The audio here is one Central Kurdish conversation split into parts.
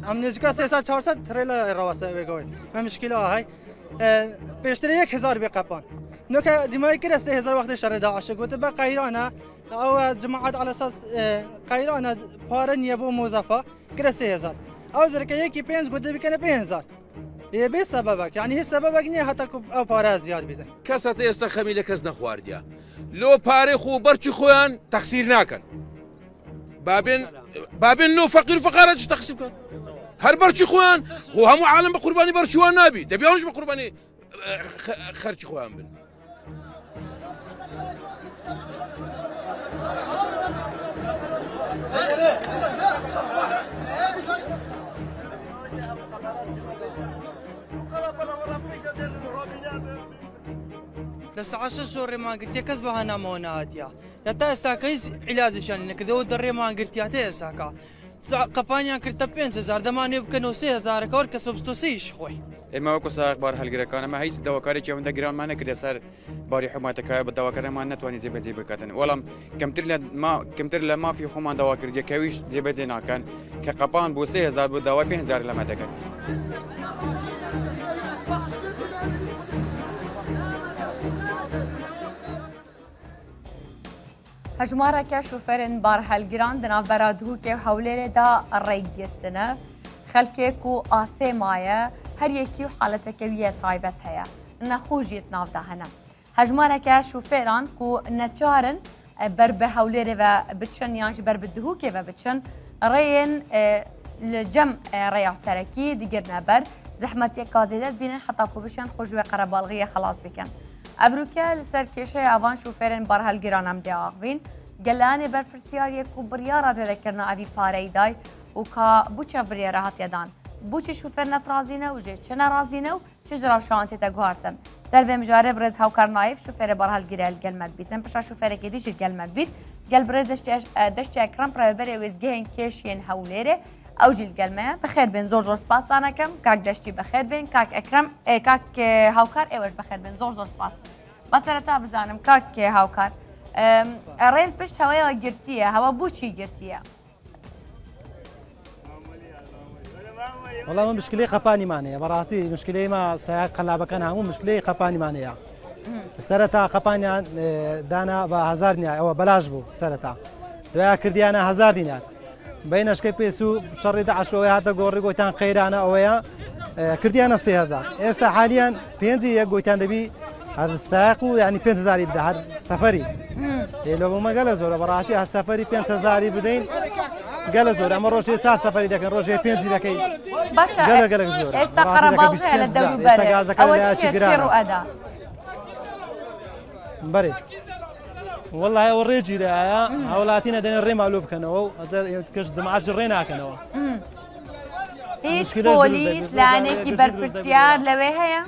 ام نزدیک 300 400 تریل رواسه بگوی من مشکل هاي پیشتری 1000 بقپان نوکه دیمای کرد 3000 وقت شر داعش گفت با قیرانه او جماعت على اساس قیرانه پارن یبو موظفه کرد 3000 او زرکه یکی 5 گفت بکنه 5000 یه به سببك يعني هي سببك نيه حتى او پاره زیاد بیدن کەسە ئێستا خەمی لە کەس نەخواردیە لۆ پارەی خۆ بەرچی خۆیان تەقسیر ناکەن بابێن لۆ فەقیر و فەقارەتی تەقسیر بکەن هەر بەرچی خۆیان خۆ هەموو عالم بە قوربانی بەرچیوان نابی دەبێ ئەوش بە قوربانی خەرچی خۆیان بن لسه 10 شهور ما قلت يا كسبها انا مو ناديه لا تاسا كيس علاج شان انك ذو دري ما قلت يا تاسا قپانیان کرد 5000 دەمانێ بکەنەوە 3000 کەوە کە سوبستۆسیش خۆی ئێمە وەکو ساغبار هەلگرەکانەمە هیچ دەواکارێکی ئەوەندە گرانمان نەکردێ سەر باری حکوومەتەکە بە داواکارەمان ناتوانێت جێبەجێ بکاتن وەڵام کەمتر لە مافی خۆمان داوا کردیەکەویش جێبەجێ ناکەن کە قەپان بۆ 3000 بۆ داوای 5000 لەمە دەکەن هەژمارەکە شوفێرن بارهەلگران di navbera Duhokê Hewlêrê da rêgirtine xelkêk û asê maye her yekî haleteke wî yê taybet heye nexû jî nav de hene hejmareke şofêran ku neçarin ber bi Hewlêrê ve biçin yan ji ber bi Duhokê ve biçin rêyên li cem rêya serekî digirne ber zehmetiyek gazêde dibînin heta ku bişin xwe ji wê qerebalixiyê xelas bikin Evroke li ser kêşeya avan şofêrên barhelgiran em dê axivîn gelanê berpirsiyariyê ku biryara zêdekirina evî pareyî day û ka bû çev biryara hatiye dan bû çi şofêr netrazîne û jê çi nerazîne û çi ji rewşan tê te guhartin ser vê mijarê birêz hewkar nayîv şofêrê barhelgirê gelmek bîtin pişa şofêrekê dî jî gelmek bît gel birêz deştê ekran rêberê wêzgehên kêşiyên Hewlêrê ew jî gelmeye bixêr bên zor spas danekim kak deştî bixêr bên kak ekrem kak hewkar êweş bixêr bên zor spas بەسەرەتا بزانم کاک هاوکار ڕێل پشت هەوەیەوە گرتیە هەوە بۆچی گرتیە والله من مشكلة قپانی مانەیە بەڕاستی مشکلەی ما سایاق قەلابەکان هەموو مشکلەی قپانی مانەیە سەرەتا قپانیان دانا بە 1000 دینار ئەوە بەلاش بوو سەرەتا دوایە کردیانە 1000 دینار بەینەشکەی پێس و شەڕی داعشەوەی هاتە گۆڕی گۆیتان قەیرانە ئەوەیە کردیانە 3000 ئێستا حالیان 5 یەک گۆیتان دەبی هر ساقو يعني 5000 يبدا هر سفري لو ما قال زور براسي هر سفري 5000 بدين قال زور اما روجي تاع سفري داك روجي 50 داك باشا قال زور استقرب بالغ على الدولة استقازك ولا بري والله وريجي لا اولاتينا دين الري مالوب كانوا كش جماعات جرينا كانوا ايش بوليس لانك بربرسيار لويها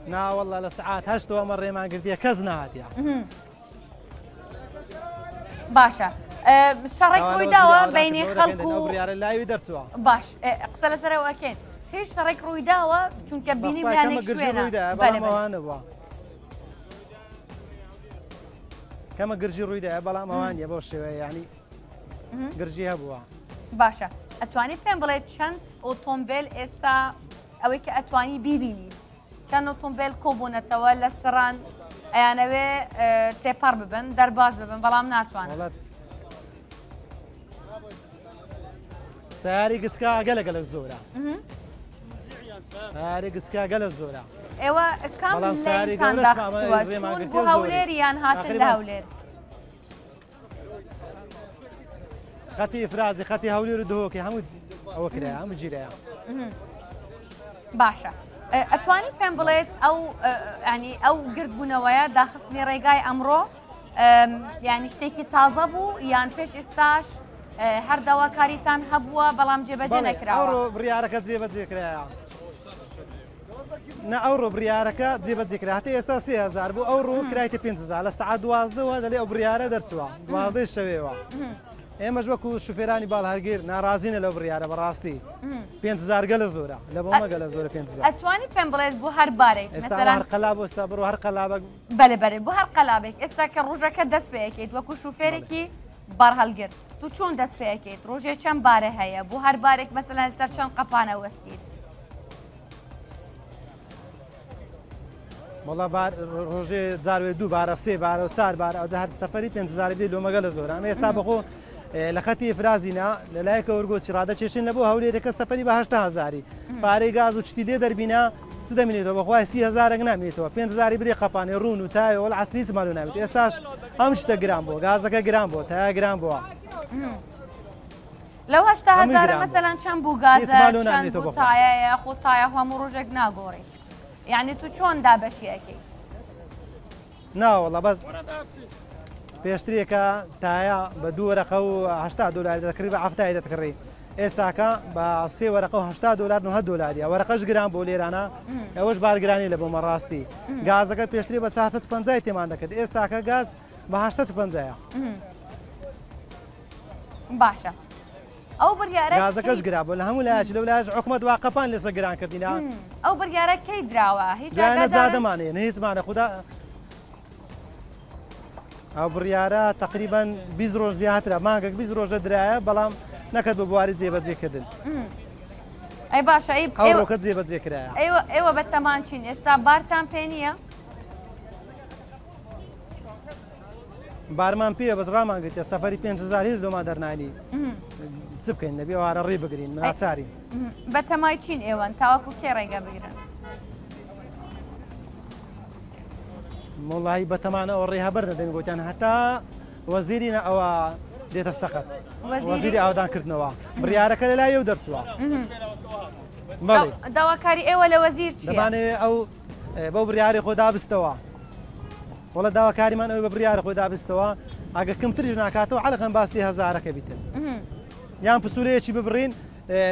نا والله لساعات هشتو مرة ما قلت يا كزنا هاتيا باشا الشريك رويداوة بين خلقو لا يدرسوا باش قصة لسرا واكين شي الشريك رويداوة چونك بيني بلانك شوينا بلا موانبوا كما قرجي رويدا بلا موان يبو الشوية يعني قرجيها بوا باشا اتواني فين بلاد چند اوتومبيل استا اويك اتواني بيبيني كان اوتومبيل كوبونتەوە لە سران ئەیانەوێ تێپەڕ ببن دەرباز ببن بەڵام ناتوانن ساری گچکا گەلە زۆرە ساری گچکا گەلە زۆرە ئێوە کام لەیتان داخستووە چوون بۆ هەولێر یان هاتن لە هەولێر خەتی فرازی خەتی هەولێر و دهۆکێ هەموو ئەوە کرایە هەموو گیرەیە باشە ئەتوانی پێم بڵێت ئەو ینی ئەو گردبوونەوەیە داخستنی ڕێگای ئەمڕۆ یانی شتێکی تازە بوو یان پێش ئێستاش هەر داواکاریتان هەبووە بەڵام جێبەجێ نەکراوە ئەوڕۆ بڕیارەکە جێبەجێ کرایە نا ئەوڕۆ بڕیارەکە جێبەجێکرا هەتا ئێستا 3000 بوو ئەوڕۆ کرایتە 500 لە سعات 12ەوە دەڵێ ئەو بڕیارە دەرچووە 12 شەوێەوە ئێمەش وەکو شوفێرانی باڵ هەرگیر ناڕازینە لەو بڕیارە بەڕاستی 500 گەلە زۆرە لە بۆ مەگەلە زۆرە 500 ئەتوانی پێم بڵێت بۆ هەر بارێک ئێستا هەر قەلاب ئێستا بڕۆ هەر قەلابێک بەلێ بەرێ بۆ هەر قەلابێک ئێستا کە ڕۆژەکە دەست پێەکەیت وەکو شوفێرێکی بار هەڵگر تو چۆن دەست پێەکەیت ڕۆژێ چەند بارە هەیە بۆ هەر بارێک مەسەلەن سەر چەند قەپانە وەستیت وڵا ڕۆژێ جاروێ 2 بارە 3 بارە و 4 بارە ئەوجا هەر سەفەری 500 بێ لۆمەگە لە زۆر ئەمە ئێستا بەخۆ لە خەتی فرازینا لەلایەکە وەرگۆچی ڕادەکێشن لە بۆ هەولێرەکە سەفەری بە 800 پارەی گاز و شتی لێ دەربینا چ دەمێنێتەوە بەخوای 30,000 نامێتەوە 500 بدێ قەپانێ ڕون و تایە وەڵ عەسلی چ ماڵۆ ناوێت ئێستاش ئەم شتە گران بووە گازەکە گران بووە تایە گران بووە لەو 800,000 مەسەلەن چەند بوو گازە چەند بوو تایەیە خۆ تایە هەموو ڕۆژێک ناگۆڕی یعنی تو چۆن دابەشیەکەی ناوەڵە بەس پێشترێکە تایە بە 2 وەرەقە و 80 دلار دەکڕی بە هەفتای دەتکڕی ئێستاکە بە 3 وەرەقە و 80 دلار 9 دلاریە وەرەقەش گران بۆ لێرانە ئەوەش بارگرانی لە بۆ مەڕاستی گازەکە پێشتری بە 450 تێمان دەکرد ئێستاکە گاز بە 850 باشە ئەو بڕیارە گازەکەش گرا بۆ لە هەموو لایەکی لەو لایەش حکومەت وا قەپان لەسەر گران کردینا ئەو بڕیارە کەی دراوە هیچ زادەمانێن هیچمانە خوددا ئەو بڕیارە تقریبان 20 ڕۆژ زیاترە مانگەک 20 ڕۆژە درایە بەڵام نەکرد بە بواری جێبەجێکردن ئەی باشە ئەوڕۆکە جێبەجێکرایە ئێوە بە تەمان چین ئێستا بارتان پێ نییە بارمان پێ بەس ڕامانگرێتە سەفەری 500 هیچ لۆمان دەرنانی چ بکەین نەبێ وارە ڕێ بگرین ناچاری بە تەمای چین ئێوەن تاوەکو کێ ڕێگە بگرن وڵی بەتەمانە ئەوە ڕێ هەبەر نەدەین گوتیان هەتا وەزیرینە ئەوە دێتە سەخت وەزیری ئاودانکردنەوە بڕیارەکە لە لای ئەو دەرچووە داواکاری ئێوە لە وەزیر چییە؟ دەمانەوێت ئەو بەو بڕیاری خۆ دابستەوە وڵە داواکاریمان ئەوی بە بڕیارە خۆی دابستەوە ئەگە کەمتریش ناکاتەوە عەلەقەن با 30,000ەکە بیتن یان پسوولەیەکی ببڕین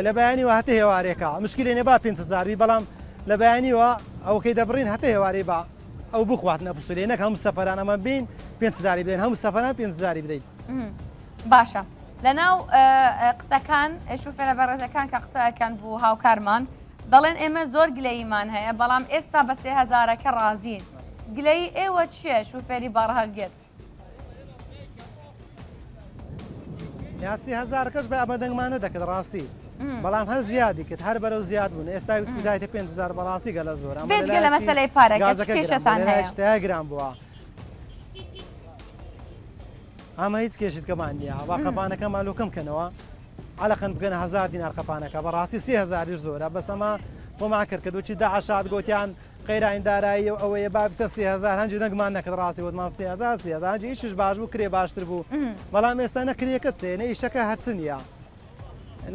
لە بەیانیوە هەتە هێوارێکە مشکلێ نێ با 500 بەڵام لە بەیانیوە ئەوکەی دەبڕین هەتە هێوارێ با ئەو بخواتنە پسوولێ نەک هەموو سەفەرانەمە بین 500 بدەین هەموو سەفەران 500 بدەین باشە لەناو قسەکان شوفێرە بەڕێزەکان کە قسەکەن بوو هاوکارمان دەڵێن ئێمە زۆر گلەیمان هەیە بەڵام ئێستا بە 3000ەکە ڕازین گلەی ئێوە چییە شوفێری باڕهەڵگیر یا 30,000کەش بە ئەمەدەنگمانە دەکرد ڕاستی بەڵام هەر زیادی کرد هەر بەرەو زیاد بوون ئێستا دایتە 500 بەڕاستی گەلە زۆر بێجگە لە مەسەلەی پارەکە کێشتان هەیە گران بووە ئەمە هیچ کێشت کەمان نیە با قەپانەکە مالۆکەم کەنەوە عەلەقەن بگەنە 1000 دینار قەپانەکە بەڕاستی 30,000 زۆرە بەس ئەمە بۆما کرد کە دوچی داعشات گوتیان قەیراین دارایی و ئەوەیە بابتە 30,000 هەنجی دەنگمان نەکرد ڕاستی وتمان 30,000 هەنجی ئیشش باش بوو کرێ باشتر بوو بەڵام ئێستا نەکرێکە چێنە ئیشەکە هەرچ نییە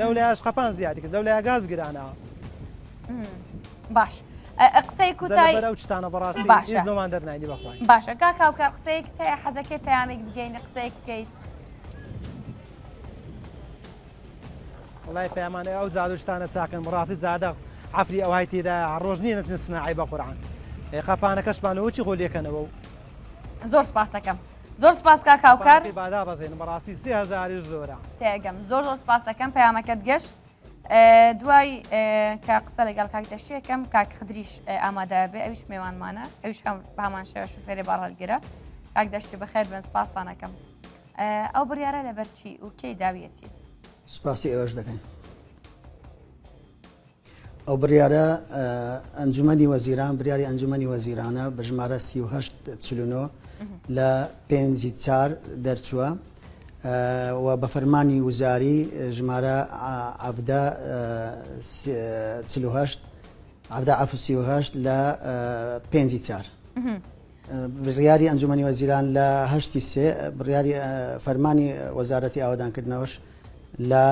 لەو لایەش قەپان زیادی کرد لەو لایە گاز گرانە باش قسەی کوتای بەرەو شتانە بەڕاستی هیچ نۆمان دەرنانی بەخوای باشە کاکاوکار قسەیەک هەیە حەزەکەی پەیامێک بگەینە قسەیەک بکەیت وڵای پەیامانە ئەو زاد و شتانە چاکن بڕاستی زادە عفری ئەوهای تێدا ڕۆژ نییە نەچن سناعی بە قورعان قەپانەکەشمانەوەی خۆ لێکەنەوە زۆر سپاس دەکەم زۆر سپاس کاکاوکار بادا بەزێن بەڕاستی 30,000 زۆرە تێگەم زۆر سپاس دەکەم پەیامەکەت گەشت دوای کە قسە لەگەڵ کاک دەشتێکم کاک خدریش ئامادە بێ ئەویش میوانمانە ئەویش هەم بەهامان شێوە شوفێری باڕهەڵگیرە کاک دەشتی بەخێر بن سپاستانەکەم ئەو بڕیارە لەبەرچی و کەی داویەتی سپاسی ئێوەش دەکەین ئەو بڕیارە ئەنجومەنی وەزیران بڕیاری ئەنجومەنی وەزیرانە بە ژمارە 38 لە 5/4 دەرچووە و بە فەرمانی وزاری ژمارە 38 لە 5/4 بڕیاری ئەنجومەنی وەزیران لە 8/3 بڕیاری فەرمانی وەزارەتی ئاوادانکردنەوەش لە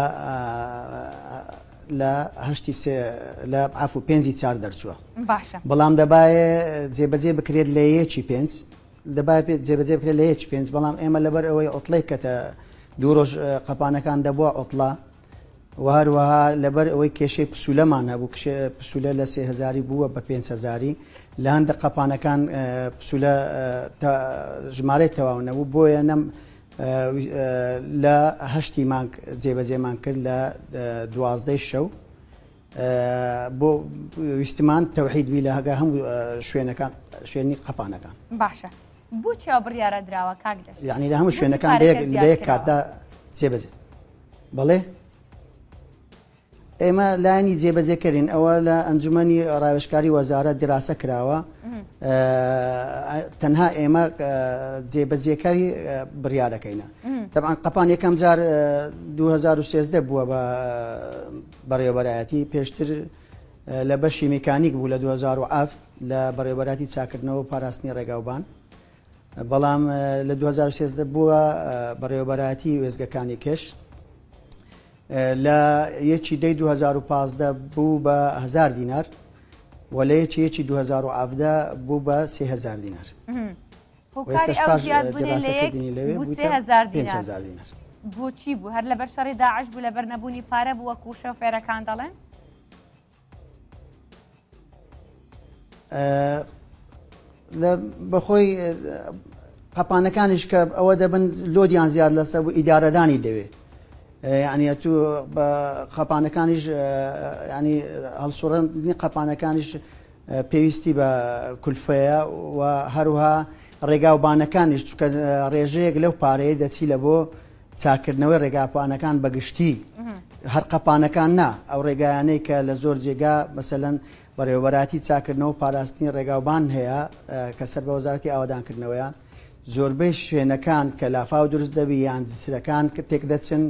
5/4 دەرچووە بەڵام دەبایە جێبەجێ بکرێت لە یەکی 5 دەبایە جێبەجێ بکرێت لە یەکی 5 بەڵام ئێمە لەبەر ئەوەی ئۆتڵی کەتە دوو ڕۆژ قەپانەکان دەبووە ئۆتڵا وهروەها لەبەر ئەوەی کێشەی پسوولەمان هەبوو پسوولە لە 3000 بووە بە 500 لە هەندە قەپانەکان پسوولە ژمارەی تەواو نەبوو بۆیە نەم لە 8 مانگ جێبەجێمان کرد لە 12 شەو بۆ ویستمان تەوحیدوی لە هەگا هەموو شوێنەکان شوێنی قەپانەکان باشە بۆچیەوە بڕیارە دراوە کاک دەست یعنی لە هەموو شوێنەکان لە یەک کاتدا جێبەجێ بەڵێ ئێمە لایانی جێبەجێکردین ئەوە لە ئەنجومەنی ڕاوێژکاری وەزارەت دراسە کراوە تەنها ئێمە جێبەجێکاری بڕیارەکەینە طبعاً قەپان یەکەم جار 2013 بووە بە بەڕێوەبەرایەتی پێشتر لە بەشی میکانیک بوو لە 2007 لە بەڕێوەبەراتی چاکردنەوە و پاراستنی ڕێگاوبان بەڵام لە 2013 بووە بەڕێوەبەرایەتی وێزگەکانی کەش لە یەکی دەی 2015 بوو بە 1000 دینار و لە یەکی 2017 بوو بە 3000 دینار دراستەکردنی لەوێ بوو 3000 دینار بۆچی بوو هەر لەبەر شەڕی داعش بوو لەبەر نەبوونی پارە بووە و شۆفێرەکان دەڵێن بەخۆی قەپانەکانیش کە ئەوە دەبن لۆدیان زیاد لەسەر بوو ئیدارەدانی دەوێت یعنی تو بە قەپانەکانیش ینی هەڵسوڕەندنی قەپانەکانیش پێویستی بە کولفەیە و هەروها ڕێگاوبانەکانیش چونکە ڕێژەیەک لەو پارەیە دەچی لە بۆ چاکردنەوەی ڕێگاپانەکان بەگشتی هەر قەپانەکان نا ئەو ڕێگایانەی کە لە زۆر جێگا مەسەلەن بەڕێوەبەراتی چاکردنەوە و پاراستنی ڕێگاوبان هەیە کە سەر بە وەزارەتی ئاوادانکردنەوەیان زۆربەی شوێنەکان کە لافاو دروست دەبی یان جسرەکان کە تێک دەچن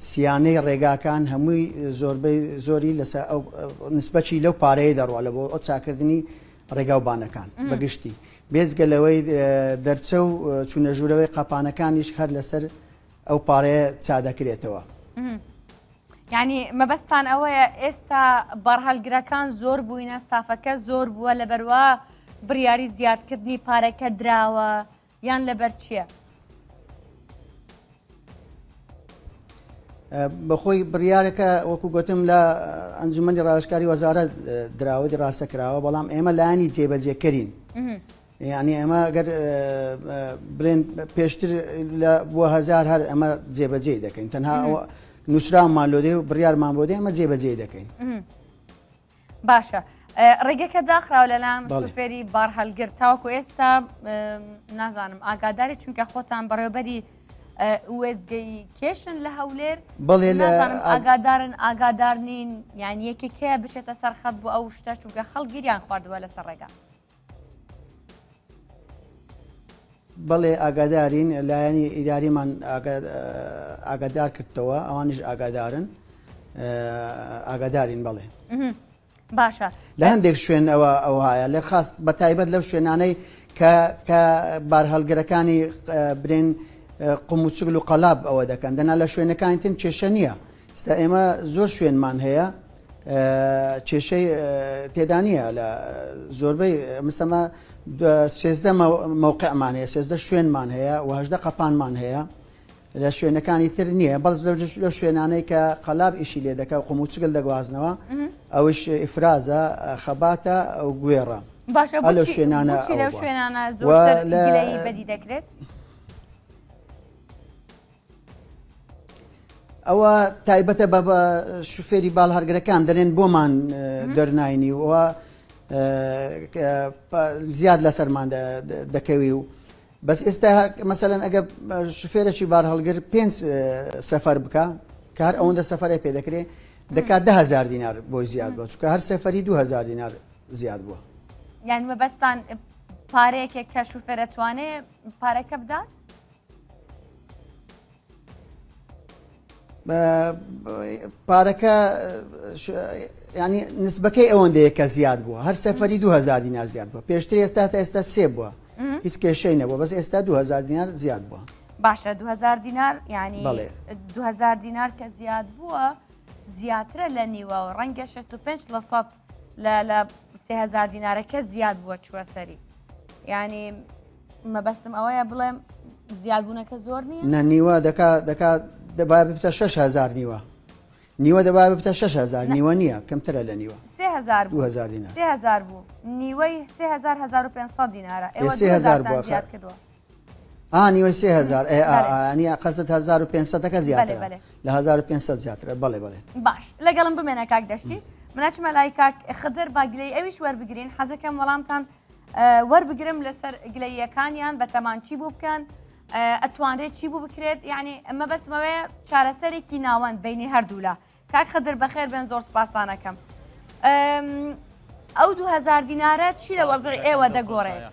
سیانەی ڕێگاکان هەمووی زۆری لەسەر ئەو نسبەتی لەو پارەیە دەڕوە لە بۆ ئەو چاکردنی ڕێگاوبانەکان بەگشتی بێزگەلەوەی دەرچە و چوونەژوورەوەی قەپانەکانیش هەر لەسەر ئەو پارەیە چادەکرێتەوە یعنی مەبەستان ئەوەیە ئێستا بەرهەڵگرەکان زۆر بووینە ستافەکە زۆر بووە لەبەروا بڕیاری زیادکردنی پارەکە دراوە یان لەبەر چییە؟ بەخۆی بڕیارەکە وەکو گوتم لە ئەنجومەنی ڕاوێژکاری وەزارەت دراوە ڕاستە کراوە بەڵام ئێمە لایانی جێبەجێکردین یعنی ئێمە ئەگەر بڵێن پێشتر لە بۆ 1000 هەر ئەمە جێبەجێ دەکەین تەنها نووسرامان لۆدێ و بڕیارمان بۆ دێ ئەمە جێبەجێ دەکەین باشە ڕێگەکە داخراوە لەلام شوفێری بارهەڵگر تاوەکو ئێستا نازانم ئاگاداری چونکە خۆتان بەڕێوەبەری وێزگەی کێشن لە هەولێر نازانم ئاگادارن ئاگادار نین یان یەکێکەیە بچێتە سەرخەت بۆ ئەو شتە چونکە خەڵک گیریان خواردووە لەسەر ڕێگا بەڵێ ئاگادارین لایەنی ئیداریمان ئاگادار کردەوە ئەوانش ئاگادارن ئاگادارین بەڵێ باشە لە هەندێک شوێن ئەو هایە لە خاست بە تایبەت لەو شوێنانەی کە بارهەڵگرەکانی برێن قوموچگل و قەلاب ئەوە دەکەن دەنا لە شوێنەکانی تن کێشە نییە ئێستا ئێمە زۆر شوێنمان هەیە کێشەی تێدا نییە لە زۆربەی مستەمە 13 مووقعمان هەیە 13 شوێنمان هەیە و 18 قەپانمان هەیە لە شوێنەکانی تر نییە بەڵز لە شوێنانەی کە قەلاب ئیشی لێ دەکە قوموچگل دەگوازنەوە ئەوش ئیفرازە خەباتە ئەو گوێڕە باشە لەو شوێنانە لەو شوێنانە زۆرتر گلەیی بەدی دەکرێت ئەوە تایبەتە بە شوفێری باڵهەرگرەکان دەڵێن بۆمان دەرناینی وە زیاد لەسەرمان دەکەوی و بەس ئێستا مەسەلەن ئەگە شوفێرەی بارهەڵگر 5 سەفەر بکە کە هەر ئەوەندە سەفەرە پێ دەکرێت دەکات 10,000 دینار بۆی زیاد بووە چونکە هەر سەفەری 2000 دینار زیاد بووە یعنی مەبەستان پارەیەکێک کە شوفێرە توانێت پارەکە بدات؟ پارەکە ینی نسبەکەی ئەوەندەیە کە زیاد بووە هەر سەفەری 2000 دینار زیاد بووە پێشتر ئێستا تا ئێستا 3 بووە هیچ کێشەی نەبووە بەس ئێستا 2000 دینار زیاد بووە باشە 2000 دینار یعنی 2000 دینار کە زیاد بووە زیاترە لە نیوە و ڕەنگە 65% لە 3000 دینارەکە زیاد بووە چووە سەری یعنی مەبەستم ئەوەیە بڵێم زیادبوونەکە زۆر نییە؟ نە نیوە دەکات دەبا بتە 6000 نیوە نیوە دەبا بتە 6,000 نیوە نییە کەمترە لە نیوە 3000 بوو 2000 دینار 3000 بوو نیوەی 1500 دینارە ئێوە 3000 2000 بووە زیاد کردووە نیوەی 3000 ئەنی قەزت 1500ەکە زیاترە بەڵێ. لە 1500 زیاترە بەڵێ بڵێ باش لەگەڵم بمێنە کاک دەشتی مناچمە لای کاک خدر با گلەی ئەویش وەربگرین حەزەکەم وەڵامتان وەربگرم لەسەر گلەیەکانیان بە تەمانچی بوو بکەن ئەتوانرێت چی بوو بکرێت یعنی ئەمە بەسمەوەیە چارەسەرێکی ناوەند بینی هەردوولا کاک خدر بەخێر بێن زۆر سپاسانەکەم ئەو 2000 دینارە چی لە وەزڕی ئێوە دەگۆڕێت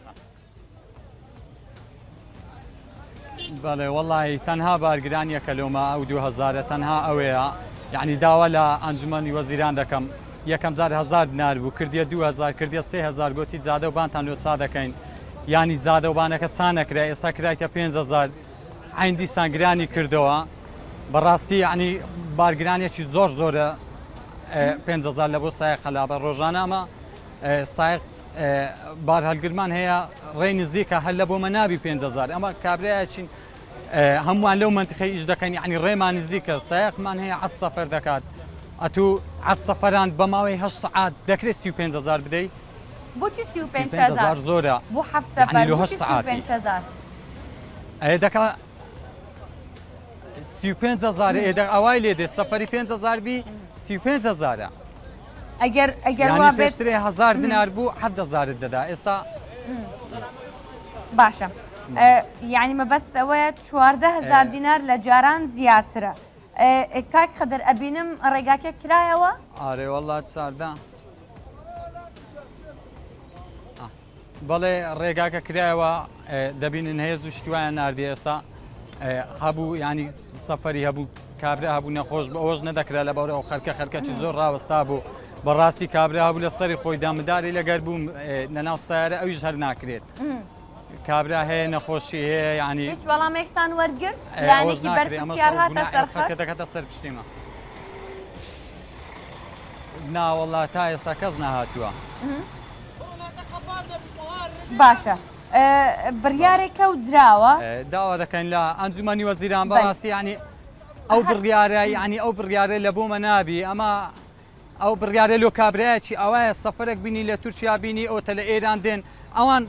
بەڵێ وەڵی تەنها بارگرانیە کەلۆمە ئەو 2000 تەنها ئەوەیە یعنی داوا لە ئەنجومەنی وەزیران دەکەم یەکەم جار 1000 دینار بوو کردیە 2000 کردیە 3000 گوتی جادە و بانتان لۆ چا دەکەین ینی جادە و بانەکە چان نەکرا ئێستا کرایتە 5000 عین دیسان گرانی کردەوە بەڕاستی ینی بارگرانێکی زۆر زۆرە 5000 لە بۆ سایق خەلابە ڕۆژانەمە سایق بار هەلگرمان هەیە ڕێی نزیکە هەل لە بۆ مەنابی 5000 ئەمە کابراایەچین هەمووان لەو منتخی ئیش دەکەین یعنی ڕێمان نزیکە سایقمان هەیە 7 سەفەر دەکات ئەتوو 7 سەفەران بە ماوەی 8 سعات دەکرێت 35000 بدەیت بۆچی 35000 زۆرە بۆ 7 سەفەر لە 8 سعاتی دەکات 35000 ئێدە ئەوای لێدێ سەفەری 5000 بی 35000 ئەگەر وا بێت پێشترێ 1000 دینار بوو 7000 دەدا ئێستا باشە یعنی مەبەست ئەوەیە 14000 دینار لە جاران زیاترە کاک خدر ئەبینم ڕێگاکە کرایەوە ئارێ وەڵات ساردا بەڵێ ڕێگاکە کرایەوە دەبینن هەیە و شتیوایان نردی ئێستا هەبوو ینی سەفەری هەبوو کابرا هەبوو نەخۆش بە ئەوەش نەدەکرا لە بەورە و خەرکەکی زۆر ڕاوەستا بوو بەڕاستی کابرا هەبوو لە سەری خۆی دامداری لەگەر بووم لەناو سیارە ئەویش هەر ناکرێت کابرا هەیە نەخۆشی هەیە ینی هیچ وەڵامێکتان وەرگرت یانێکی بەرپرسیار هاتە سەرخەت دەکەتە سەر پشتیمە ناوەڵا تا ئێستا کەس ناهاتووە باشە بڕیارێکە و دراوە داوا دەکەین لە ئەنجومەنی وەزیران بەڕاستی ینی ئەو بڕیارە ینی ئەو بڕیارە لە بۆمە نابی ئەمە ئەو بڕیارە لۆ کابراایەکی ئەوایە سەفەرێک بینی لە تورکیا بینی ئەوتە لە ئێران دێن ئەوان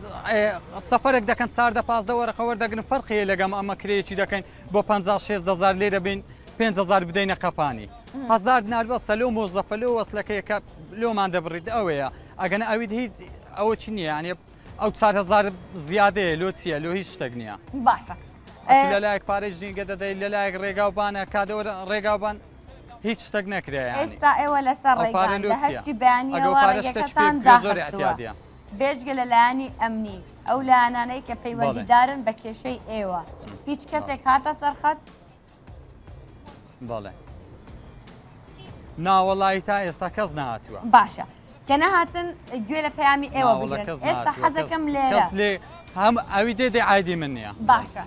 سەفەرێک دەکەن 4-15 وەرەقە وەردەگرن فەرقیە لەگەم ئەمە کرێکی دەکەین بۆ 56,000 لێرە بین 5000 بدەینە قەپانی 1000 دینار بەسە لەو مۆزەفە لەو وەسلەکەیەکە لۆمان دەبڕیت ئەوەیە ئەگەنە ئەویت هیچ ئەوە چی نییە ینی ئەو 4000 زیادەیە لۆ چییە لۆ هیچ شتێک نییە باشە لەلایەک پارێژ جینگە دەدەیت لەلایەک ڕێگاوبانە کادەوە ڕێگاوبان هیچ شتێک نەکرێ ئێستا ئێوە لەسەر ڕێگان لە هەشتی بەیانیەوە ڕێگەکەتان داخستووە بێجگە لەلایەنی ئەمنی ئەو لایەنانەی کە پەیوەندیدارن بە کێشەی ئێوە هیچ کەسێک هاتە سەرخەت بەڵێ ناوەڵی تا ئێستا کەس نهاتووە باشە کە نەهاتن گوێ لە پەیامی ئێوە بگرن ئێستا حەزەکەم لێرە هەم ئەوی دێدێ عادی من نییە باشە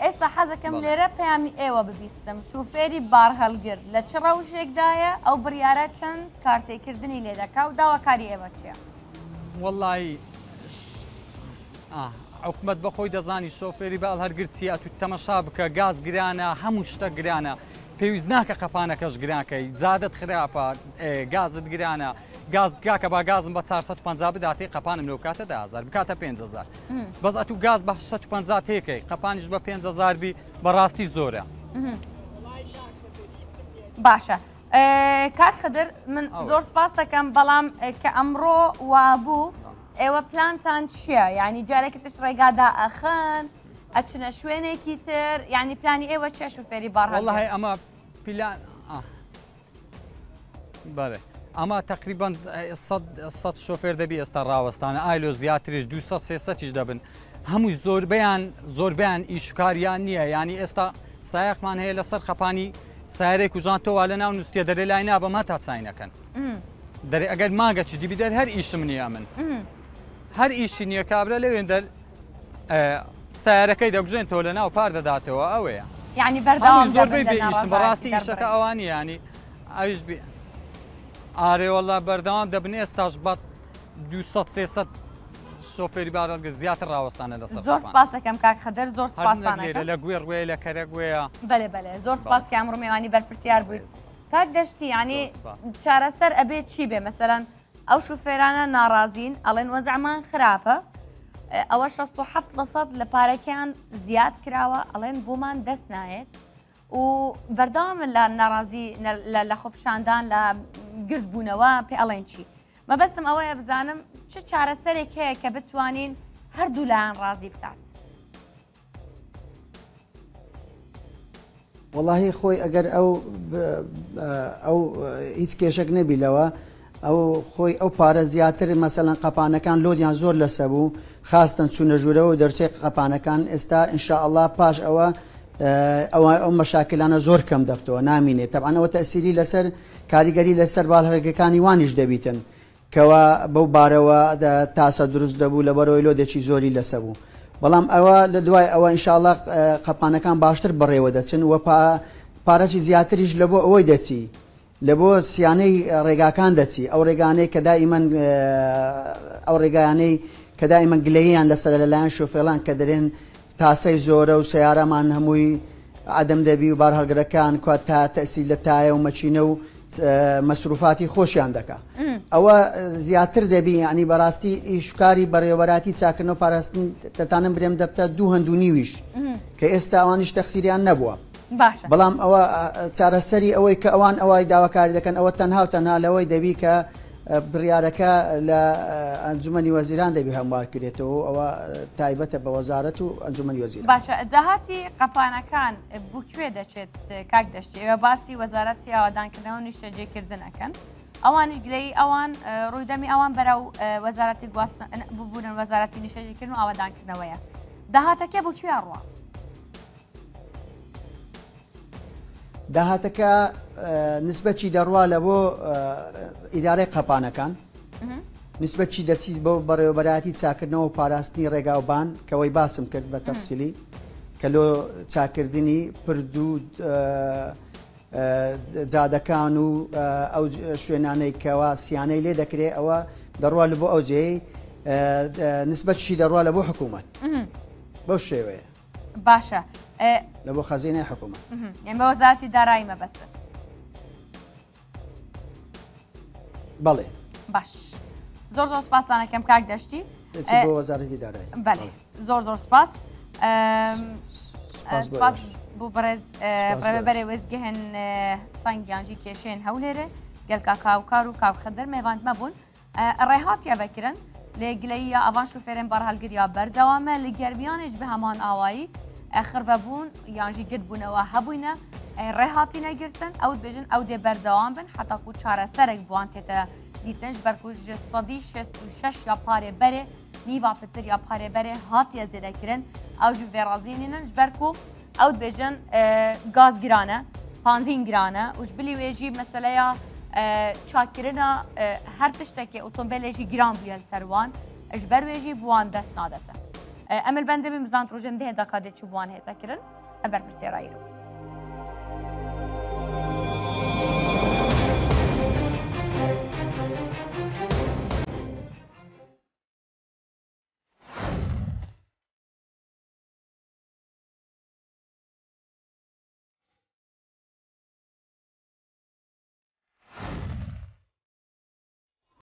ئێستا حەزەکەم لێرە پەیامی ئێوە ببیستم شوفێری بار هەڵگر لە چ ڕەوشێکدایە ئەو بڕیارە چەند کارتێکردنی لێ دەکا و داواکاری ئێوە چییە؟ وەڵی حکومت بەخۆی دەزانی شۆفێری باڵ هەرگرچی ئەتو تەمەشا بکە گاز گرانە هەموو شتە گرانە پێویست ناکە قەپانەکەش گرانکەی زادت خراپە گازت گرانە گاز کاکە با گازم بە 450 بداتی قەپانم لەو کاتە 1000 بکاتە 5000 بەس ئەتو گاز بە 650 تێکەی قەپانیش بە 5000 بی بەڕاستی زۆرە باشە کاک خدر من زۆر سپاس دەکەم بەڵام کە ئەمڕۆ وابوو ئێوە پلانتان چییە؟ یعنی جارێکتش ڕێگادا ئەخەن ئەچنە شوێنێکی تر یعنی پلانی ئێوە چێ شوفێری بارهەڵ؟ وەڵی ئەمە پلان بەڵێ ئەمە تقریبان 100 شۆفێر دەبی ئێستا ڕاوەستانە ئایلۆ زیاتریش 200-300 دەبن هەمووی زۆربیان ئیشکاریان نییە ینی ئێستا سایقمان هەیە لەسەر خەپانی سارێک و ژانتۆوا لە ناو نووسە دەرێ لای نابەما تا چاینەکەن دەرێ ئەگەر ماگەچی دیبی دەر هەر ئیشم نییە من هەر ئیشی نییە کابرا لەوێن دەر سیارەکەی دەبژێن تۆ لە ناو پار دەداتەوە ئەوەیە یعنی بەردەوام زۆربەی بێئیشم بەڕاستی ئیشەکە ئەوانی ینی ئەویش ئارێوەڵا بەردەوام دەبن ئێستاش بە 200-300 شۆفێری بارەڵگە زیاتر ڕاوەستانە لەسەر زۆر سپاس دەکەم کاک خدر زۆر سپاسانەکەم لە گوێ ڕوێ لە کەرە گوێە بەێ بەێ زۆر سپاس کە ئەمڕۆ میێوانی بەرپرسیار بوویت کاک دەشتی ینی چارەسەر ئەبێت چی بێ مەسەرەن ئەو شوفێرانە ناڕازین ئەڵێن وەزعمان خراپە ئەوە 67% لە پارەکەیان زیاد کراوە ئەڵێن بۆمان دەست نایێت و بەردەوامن لە ناڕازی لە خۆپشاندان لە گردبوونەوە پێ ئەڵێن چی مەبەستم ئەوەیە بزانم چه چارەسەرێک هەیە کە بتوانین هەردوو لایەن ڕازی بکات واللهی خۆی ئەگەر ئەو هیچ کێشک نەبیلەوە ئەو خۆی ئەو پارە زیاتر مەسەلەن قەپانەکان لۆدیان زۆر لەسە بوو خاستن چوونە ژوورەوە و دەرچێ قەپانەکان ئێستا ئینشاءالله پاش ئەو مەشاکلانە زۆر کەم دەبتەوە نامینێت تەبعاً ئەوە تەسیری لەسەر کاریگەری لەسەر باڵهەرگەکانی وانیش دەبیتن کەوا بەو بارەوە تاسە دروست دەبوو لەبەرەوەی لۆدێکی زۆری لەسە بوو بەڵام ئەوە لە دوای ئەوە ئینشاءالله قەپانەکان باشتر بەڕێوە دەچن و پارەی زیاتریش لە بۆ ئەوەی دەچی لە بۆ سیانەی ڕێگاکان دەچی ئەو ڕێگانەی کە دائیمەن ئەو ڕێگایانەی کە دائیمەن گلەییان لەسەر لەلایەن شۆفێڵان کە دەرێن تاسەی زۆرە و سیارەمان هەمووی عدەم دەبی و بار هەڵگرەکان کوات تا تەسی لە تایە و مەچینە و مەسروفاتی خۆشیان دەکا ئەوە زیاتر دەبی ینی بەڕاستی ئیشکاری بەڕێوەبەراتی چاکردنەوە پاراستن دەتانم برێم دەبتە 2.5 کە ئێستا ئەوانیش تەخسیریان نەبووە بەڵام ئەوە چارەسەری ئەوەی کە ئەوان ئەوای داواکاری دەکەن ئەوە تەنها و تەنها لەوەی دەبی کە بڕیارەکە لە ئەنجومەنی وەزیران دەبی هەموارکرێتەوە ئەوە تایبەتە بە وەزارەت و ئەنجومەنی وەزیران باشە داهاتی قەپانەکان بۆ کوێ دەچێت کاک دەشتی ئێوە باسی وەزارەتی ئاوادانکردنەوە و نیشتەجێکردنەکەن ئەوانش گلەی ئەوان ڕوویدەمی ئەوان بەرەو وەزارەتی گواستن ببوونن وەزارەتی نیشتەجێکردن و ئاوادانکردنەوەیە داهاتەکە بۆ کوێ ڕوە داهاتەکە نسبەتی دەڕوا لە بۆ ئیدارەی قەپانەکان نسبەتی دەچیت بۆ بەڕێوەبەراتی چاکردنەوە و پاراستنی ڕێگاوبان کەوەی باسم کرد بە تەفسیلی کە لۆ چاکردنی پرد و جادەکان و ئەو شوێنانەی کەوا سیانەی لێ دەکرێت ئەوە دەڕوا لە بۆ ئەو جێی نسبەتشی دەڕوا لە بۆ حکوومەت بەو شێوەیە باشە لە بۆ خەزینەی حکوومەت یان بە وەزارەتی دارایی مەبەستن بەڵێ باش زۆر زۆر سپاسانەکەم کاک دەشتی بۆ وەزارەتی دارایی بەڵێ زۆر زۆر سپاس سپاس بۆ بەڕێز ڕێبەرێ وەزگەهێن سەنگیانجی کێشێن هەولێرە گەلکا کاوکار و کاوخەدەر میێواند مەبوون ڕێهاتیە بەکردن لێ گلەیە ئەوان شوفێرن بەرهەڵگرییا بەردەوامە لە گەرمیانێک بە هەمان ئاوایی خڕڤەبوون یانژی گرتبوونەوە هەبووینە ڕێهاتی نەگرتن ئەو بێژن ئەو دێ بەردەوام بن حتاکو چارەسەرێک بوان تێتە دیتنش بەرکوش 66 یا پارێبەرێ نیوا پتر یا پارێبەرێ هاتیە زێدەکردن ئەو ژ vێڕازینێنن بەرکو ئەو بێژن گاز گرانە پانزین گرانە وش بلی وێژی مەسەلەیە چاکردنە هەر تشتێکی ئۆتۆمبیلێژی گران بووە سەروان ئەش بەروێژی بوان دەست نادەتە ئەمل بەندەبی مزان ڕۆژێن بهێ دەکاتێک چ بوان هێزەکردن ئەبەر پرسێڕایی